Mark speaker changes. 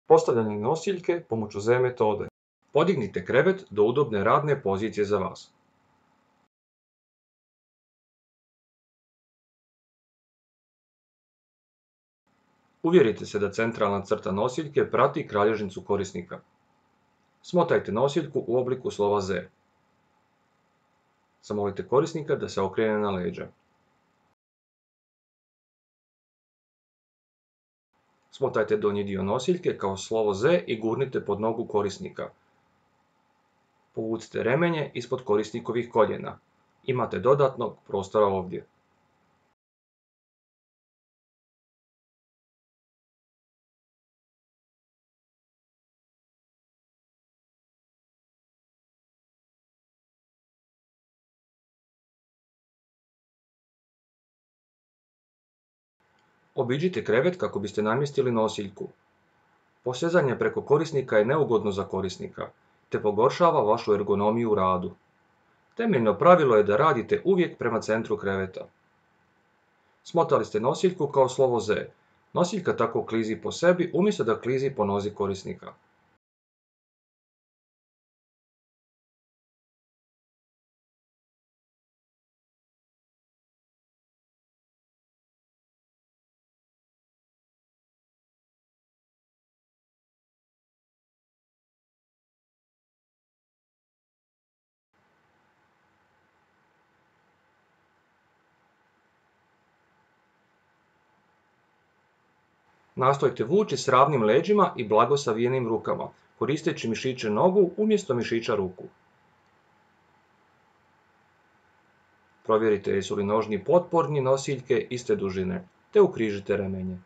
Speaker 1: Postavljanje nosiljke pomoću Z metode. Podignite krevet do udobne radne pozicije za vas. Uvjerite se da centralna crta nosiljke prati kralježnicu korisnika. Smotajte nosiljku u obliku slova Z. Zamolite korisnika da se okrene na leđa. Smotajte donji dio nosiljke kao slovo Z i gurnite pod nogu korisnika. Povucite remenje ispod korisnikovih koljena. Imate dodatnog prostora ovdje. Obiđite krevet kako biste namjestili nosiljku. Posezanje preko korisnika je neugodno za korisnika, te pogoršava vašu ergonomiju u radu. Temeljno pravilo je da radite uvijek prema centru kreveta. Smotali ste nosiljku kao slovo Z. Nosiljka tako klizi po sebi umjesto da klizi po nozi korisnika. Nastojte vući s ravnim leđima i blago savijenim rukama, koristeći mišiće nogu umjesto mišića ruku. Provjerite jesu li nožni potporni nosiljke iste dužine, te ukrižite remenje.